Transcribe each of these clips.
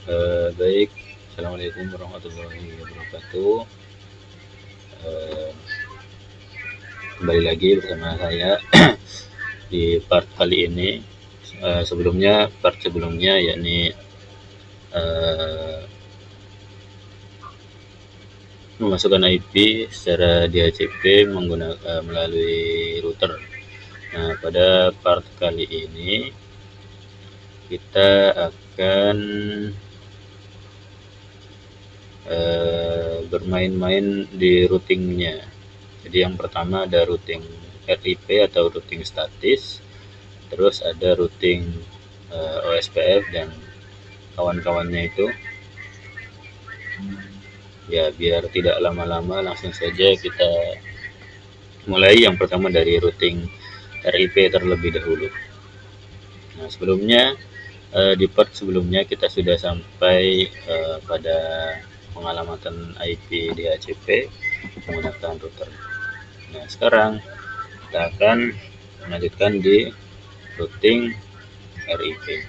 Baik, assalamualaikum warahmatullahi wabarakatuh. Eh, Kembali lagi bersama saya di part kali ini. Part sebelumnya yakni eh, memasukkan IP secara DHCP melalui router. Nah, pada part kali ini kita akan bermain-main di routingnya. Jadi yang pertama ada routing RIP atau routing statis, terus ada routing OSPF dan kawan-kawannya itu. Ya, biar tidak lama-lama langsung saja kita mulai yang pertama dari routing RIP terlebih dahulu. Nah, di part sebelumnya kita sudah sampai pada pengalamatan IP DHCP menggunakan router. Nah, sekarang kita akan melanjutkan di routing RIP.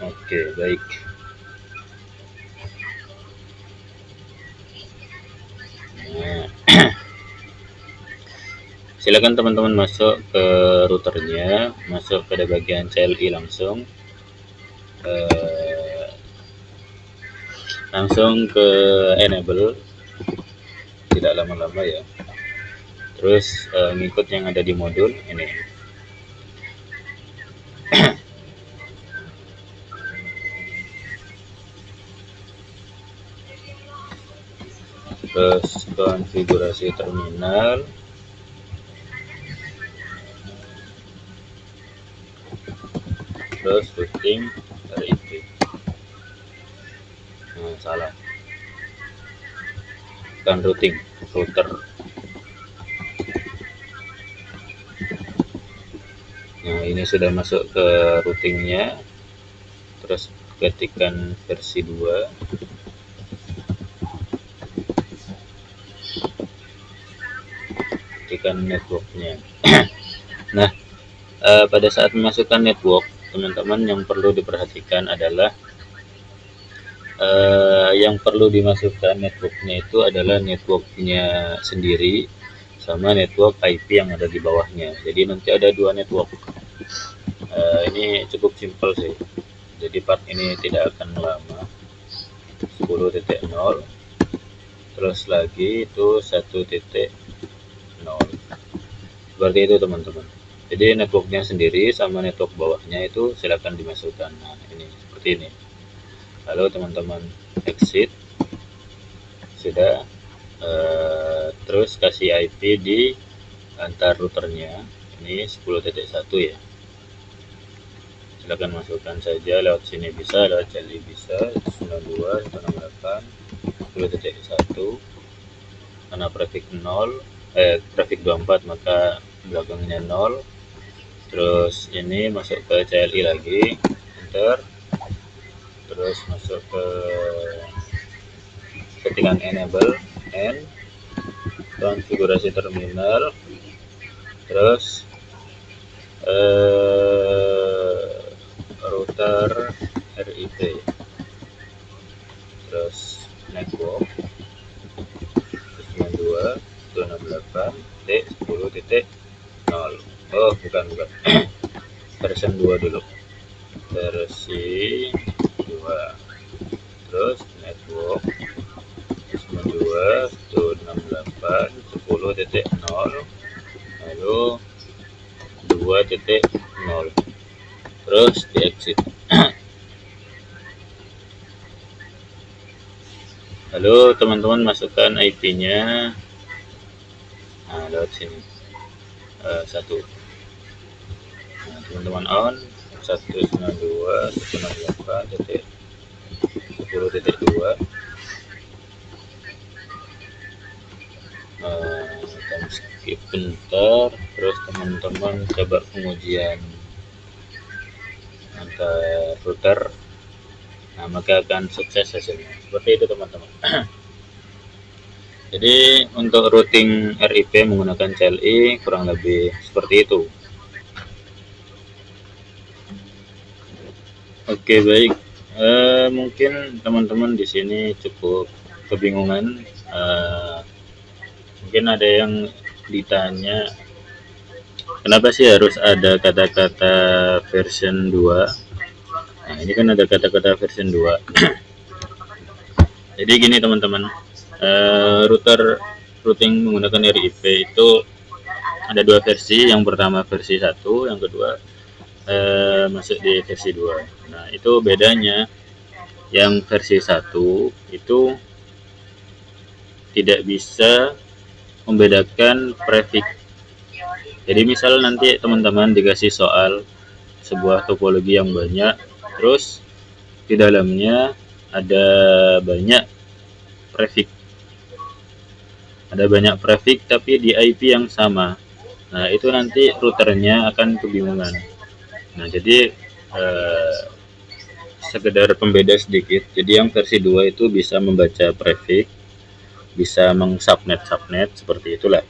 Oke, baik. Nah, silakan teman-teman masuk ke routernya, masuk pada bagian CLI langsung ke enable, tidak lama-lama ya. Terus ngikut yang ada di modul ini. Terus konfigurasi terminal, terus routing RIP. Nah, salah, bukan routing, router. Nah, ini sudah masuk ke routingnya. Terus ketikkan versi 2. Ketikkan networknya. Nah, pada saat memasukkan network, teman-teman yang perlu diperhatikan adalah yang perlu dimasukkan networknya itu adalah networknya sendiri sama network IP yang ada di bawahnya. Jadi nanti ada dua network. Ini cukup simpel sih. Jadi part ini tidak akan lama. 10.0 terus lagi itu 1.0. Seperti itu teman-teman. Jadi networknya sendiri sama network bawahnya itu silakan dimasukkan. Nah, ini seperti ini. Lalu teman-teman exit, sudah. Terus kasih IP di antar routernya, ini 10.1 ya. Silakan masukkan saja, lewat sini bisa, lewat CLI bisa, 92, 168, 10.1. Karena prefix 24 maka belakangnya 0. Terus ini masuk ke CLI lagi, enter. Terus masuk ke ketikkan enable N, konfigurasi terminal, terus router RIP, terus network 92.168.10.0. Oh, bukan versi 2 dulu, versi 2. Terus network 92.168.10.0 lalu 2.0, terus di exit. Lalu teman-teman masukkan IP-nya. Nah, lewat sini 1. Nah, teman-teman on 192.168.10.2. Kita skip bentar, terus teman-teman coba pengujian antar router. Nah, maka akan sukses hasilnya. Seperti itu teman-teman. Jadi untuk routing RIP menggunakan CLI kurang lebih seperti itu. Oke, baik. Mungkin teman-teman di sini cukup kebingungan. Eh, Mungkin ada yang ditanya, kenapa sih harus ada kata-kata version 2? Nah, ini kan ada kata-kata version 2. Jadi gini teman-teman, router routing menggunakan RIP itu ada dua versi. Yang pertama versi 1, yang kedua masuk di versi 2. Nah, itu bedanya. Yang versi 1 itu tidak bisa membedakan prefix. Jadi misal nanti teman-teman dikasih soal sebuah topologi yang banyak, terus di dalamnya ada banyak prefix. Ada banyak prefix tapi di IP yang sama. Nah, itu nanti routernya akan kebingungan. Nah, jadi sekedar pembeda sedikit. Jadi yang versi 2 itu bisa membaca prefix, bisa mengsubnet seperti itulah.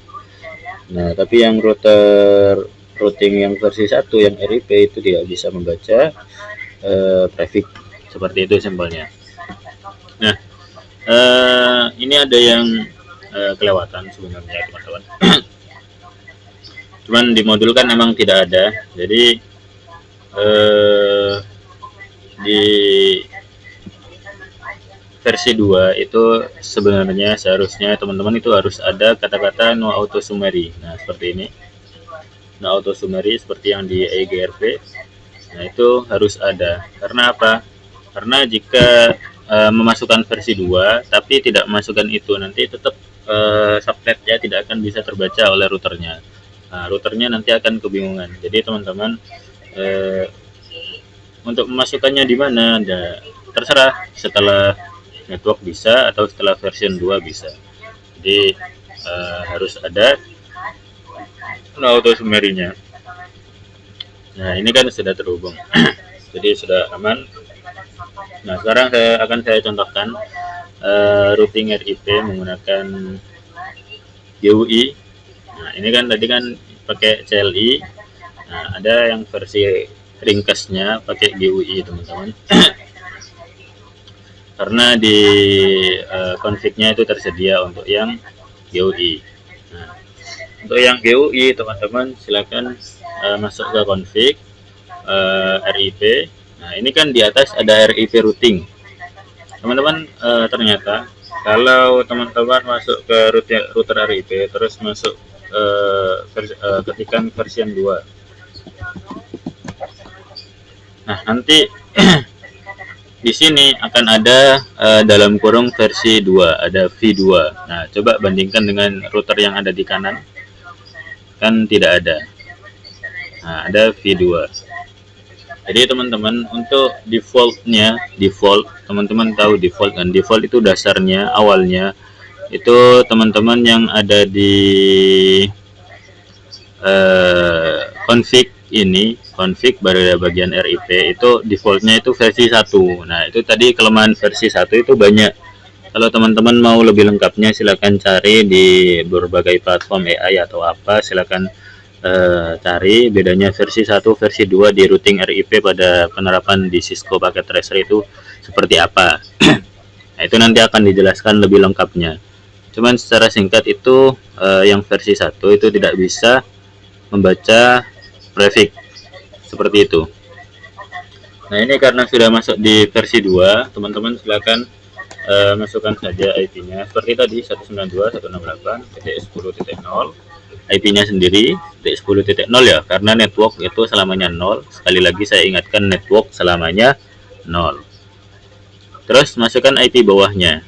Nah, tapi yang routing yang versi 1 yang RIP itu tidak bisa membaca prefix. Seperti itu simpelnya. Nah, ini ada yang kelewatan sebenarnya teman-teman. Cuman di modul kan memang tidak ada. Jadi di versi 2 itu sebenarnya seharusnya teman-teman itu harus ada kata-kata no auto summary. Nah, seperti ini. No auto summary seperti yang di EGRP. Nah, itu harus ada. Karena apa? Karena jika memasukkan versi 2 tapi tidak memasukkan itu, nanti tetap subnetnya tidak akan bisa terbaca oleh routernya. Nah, routernya nanti akan kebingungan. Jadi teman-teman untuk memasukkannya di mana, terserah, setelah network bisa atau setelah version 2 bisa. Jadi harus ada auto summary-nya. Nah, ini kan sudah terhubung. Jadi sudah aman. Nah, sekarang saya contohkan routing RIP menggunakan GUI. Nah, ini kan tadi kan pakai CLI. Nah, ada yang versi ringkasnya pakai GUI teman-teman. Karena di config-nya itu tersedia untuk yang GUI. Nah, untuk yang GUI teman-teman silakan masuk ke config RIP. Nah, ini kan di atas ada RIP routing. Teman-teman ternyata kalau teman-teman masuk ke router RIP terus masuk ketikan version 2. Nah, nanti di sini akan ada dalam kurung versi 2, ada V2. Nah, coba bandingkan dengan router yang ada di kanan. Kan tidak ada. Nah, ada V2. Jadi teman-teman untuk default, teman-teman tahu default kan? Default itu dasarnya, awalnya itu teman-teman yang ada di config ini, config pada bagian RIP itu defaultnya itu versi 1. Nah, itu tadi kelemahan versi 1 itu banyak. Kalau teman-teman mau lebih lengkapnya silakan cari di berbagai platform AI atau apa, silakan cari bedanya versi 1 versi 2 di routing RIP pada penerapan di Cisco Packet Tracer itu seperti apa. Nah, itu nanti akan dijelaskan lebih lengkapnya. Cuman secara singkat itu yang versi 1 itu tidak bisa membaca prefix seperti itu. Nah, ini karena sudah masuk di versi 2, teman-teman silakan masukkan saja IP-nya seperti tadi 192.168.10.0. IP-nya sendiri 10.0 ya, karena network itu selamanya 0. Sekali lagi saya ingatkan, network selamanya 0. Terus masukkan IP bawahnya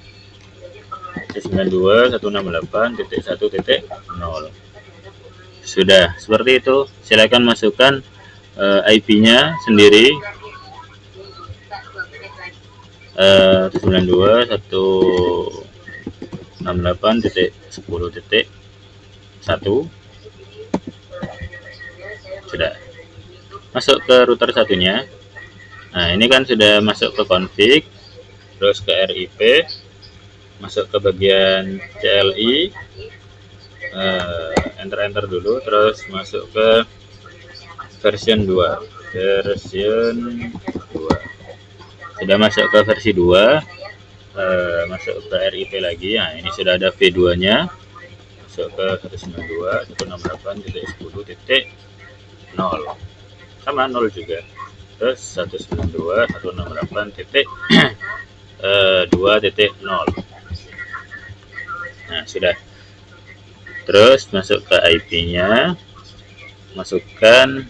192.168.1.0. Sudah seperti itu, silakan masukkan IP-nya sendiri 192.168.10.1. Sudah masuk ke router satunya. Nah, ini kan sudah masuk ke config, terus ke RIP, masuk ke bagian CLI, enter dulu, terus masuk ke version 2. sudah masuk ke versi 2, masuk ke RIP lagi. Nah, ini sudah ada V2 nya, masuk ke 192.168.10.0 sama 0 juga, terus 192.168.2.0. Nah, sudah. Terus masuk ke IP nya, masukkan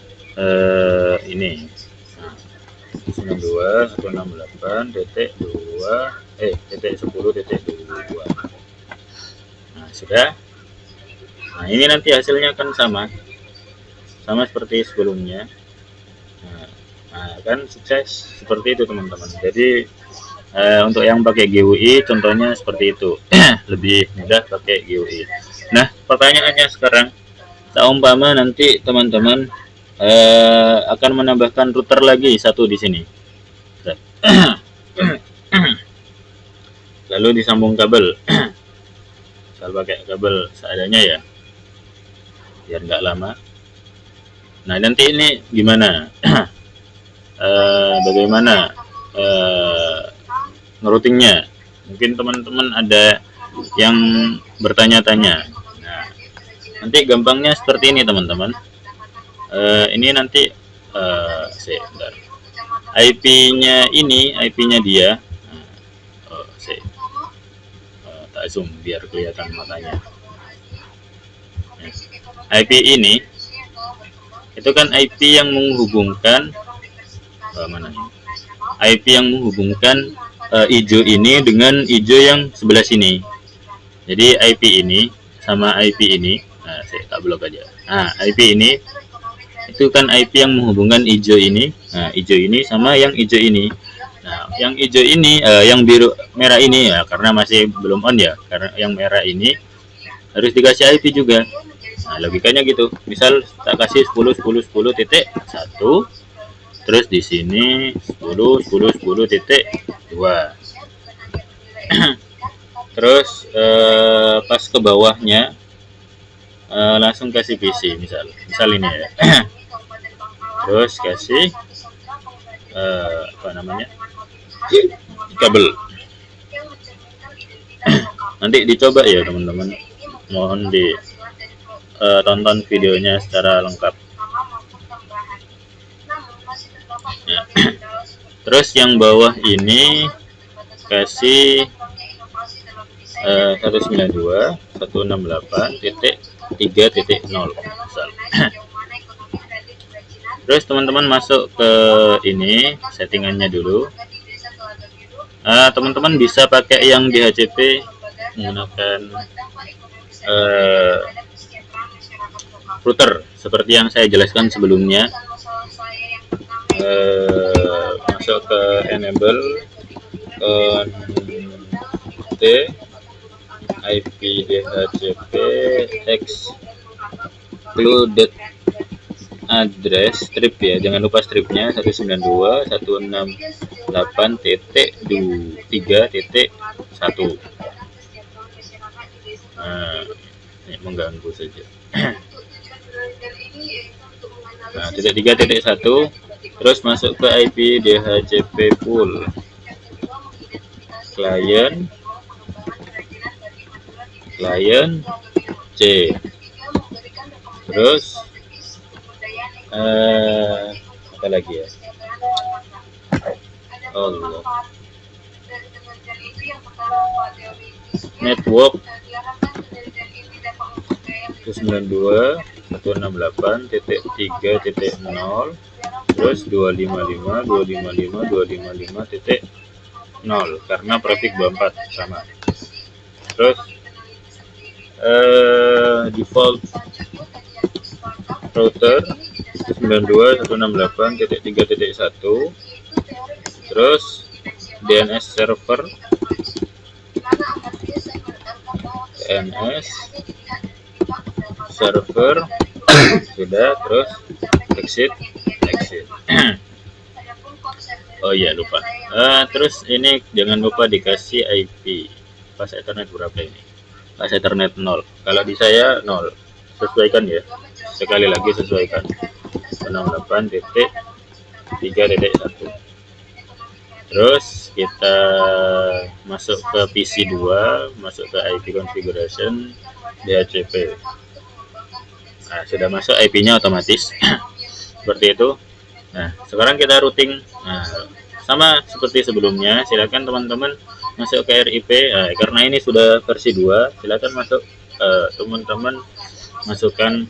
ini 92.168.2.10.2. Nah, sudah. Nah, ini nanti hasilnya kan sama seperti sebelumnya. Nah, kan sukses seperti itu teman-teman. Jadi untuk yang pakai GUI contohnya seperti itu. Lebih mudah pakai GUI. Nah, pertanyaannya sekarang, seumpama nanti teman-teman akan menambahkan router lagi satu di sini. Lalu disambung kabel. Saya pakai kabel seadanya ya, biar nggak lama. Nah, nanti ini gimana? Bagaimana ngeroutingnya? Mungkin teman-teman ada yang bertanya-tanya. Nah, nanti gampangnya seperti ini teman-teman. Ini nanti bentar. IP-nya ini, IP-nya dia. Tak zoom biar kelihatan matanya. IP ini itu kan IP yang menghubungkan mana ini? IP yang menghubungkan hijau ini dengan hijau yang sebelah sini. Jadi IP ini sama IP ini, nah, saya tak blok aja. Nah, IP ini itu kan IP yang menghubungkan hijau ini. Nah, hijau ini sama yang hijau ini. Nah, yang hijau ini, yang biru merah ini ya, karena masih belum on ya. Karena yang merah ini harus dikasih IP juga. Nah, logikanya gitu. Misal tak kasih 10.10.10.1, terus di sini 10.10.10.2. Terus pas ke bawahnya langsung kasih PC, misal ini ya. Terus kasih apa namanya, kabel. Nanti dicoba ya teman-teman, mohon di tonton videonya secara lengkap ya. Terus yang bawah ini kasih 192.168.3.0 misal. Terus teman-teman masuk ke ini settingannya dulu. Teman-teman bisa pakai yang DHCP menggunakan router seperti yang saya jelaskan sebelumnya. Masuk ke enable IP DHCP excluded address strip ya, jangan lupa stripnya 192.168.3.1. Ini mengganggu saja. Nah, titik 3.1, terus masuk ke IP DHCP pool client C, terus apa lagi ya, Allah, network 192.168.3.0, terus 255.255.255.0 karena prefix 24 sama. Terus default router 92.168.3.1, terus DNS server sudah, terus exit. Oh iya, lupa. Terus ini jangan lupa dikasih IP pas Ethernet berapa ini, pas Ethernet 0. Kalau di saya 0, sesuaikan ya, sekali lagi sesuaikan 68.3.1. Terus kita masuk ke PC 2, masuk ke IP configuration DHCP. Nah, sudah masuk IP-nya otomatis seperti itu. Nah, sekarang kita routing. Nah, sama seperti sebelumnya, silakan teman-teman masuk ke RIP. Nah, karena ini sudah versi 2, silakan masuk teman-teman masukkan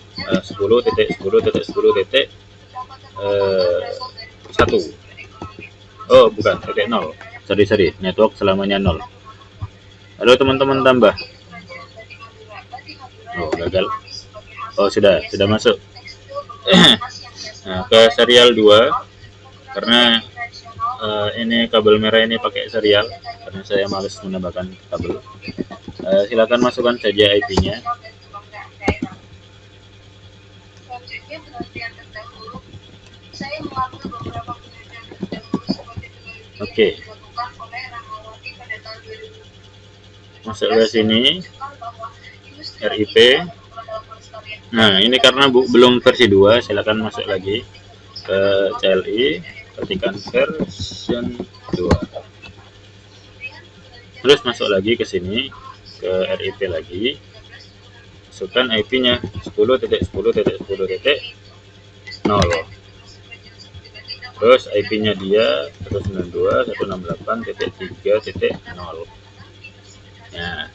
10.10.10.1. Oh, bukan, titik 0. Sorry, network selamanya 0. Halo teman-teman, tambah. Oh, gagal. Oh, sudah masuk. Nah, ke serial 2 karena ini kabel merah ini pakai serial karena saya males menambahkan kabel. Silakan masukkan saja IP-nya. Oke. Masuk ke sini RIP. Nah, ini karena belum versi 2, silakan masuk lagi ke CLI, ketikkan version 2. Terus masuk lagi ke sini ke RIP lagi. Masukkan IP-nya 10.10.10.0. Terus IP-nya dia 192.168.3.0. Nah,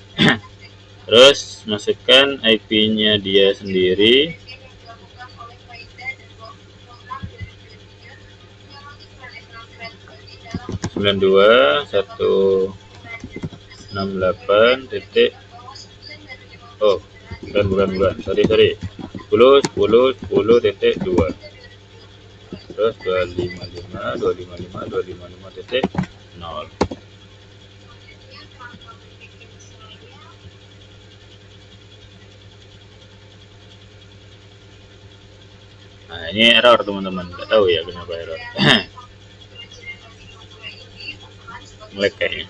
terus masukkan IP-nya dia sendiri 92.168. Oh, bukan. Sorry. 10.10.10.2. Terus 255.255.0. Nah, ini error teman-teman, nggak tahu ya kenapa error. Nge-lag kayaknya.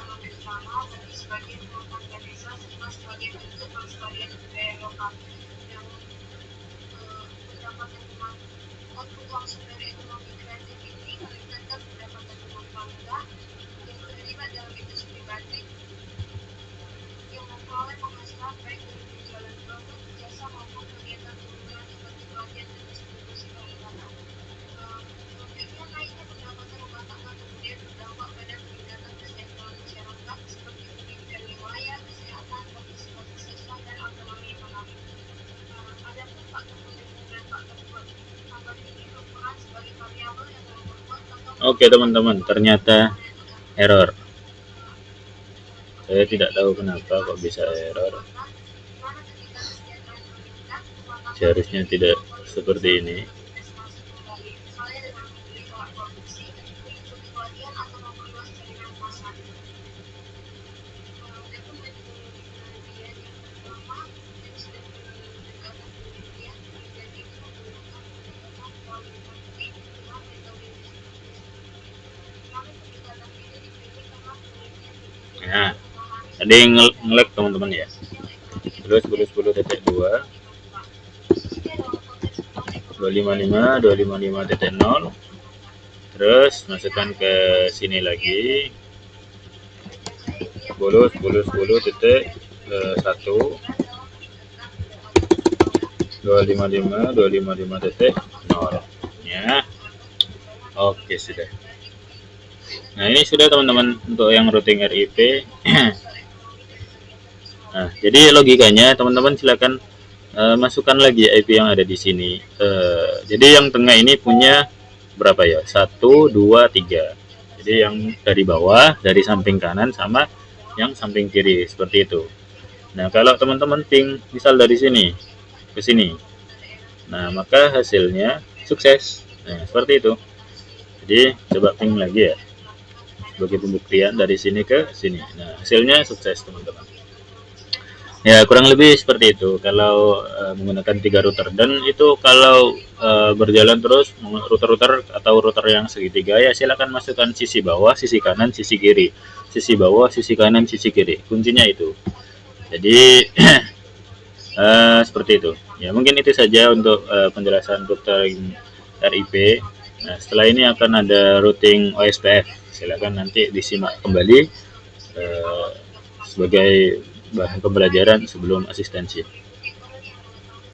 Oke teman-teman, ternyata error. Saya tidak tahu kenapa kok bisa error. Seharusnya tidak seperti ini. Nah, ada yang nge-lag teman-teman ya. Terus 10.10.2 255.255.0. Terus masukkan ke sini lagi 10.10.10.1 255.255.0 ya. Oke, sudah. Nah, ini sudah teman-teman untuk yang routing RIP. Nah, jadi logikanya teman-teman silakan masukkan lagi IP yang ada di sini. Jadi yang tengah ini punya berapa ya? 1, 2, 3. Jadi yang dari bawah, dari samping kanan sama yang samping kiri seperti itu. Nah, kalau teman-teman ping misal dari sini ke sini, nah maka hasilnya sukses. Nah, seperti itu. Jadi coba ping lagi ya, sebagai pembuktian dari sini ke sini. Nah, hasilnya sukses teman-teman. Ya, kurang lebih seperti itu kalau menggunakan 3 router. Dan itu kalau berjalan terus router-router atau router yang segitiga, ya silakan masukkan sisi bawah, sisi kanan, sisi kiri. Sisi bawah, sisi kanan, sisi kiri. Kuncinya itu. Jadi seperti itu. Ya, mungkin itu saja untuk penjelasan router RIP. Nah, setelah ini akan ada routing OSPF silakan nanti disimak kembali sebagai bahan pembelajaran sebelum asistensi.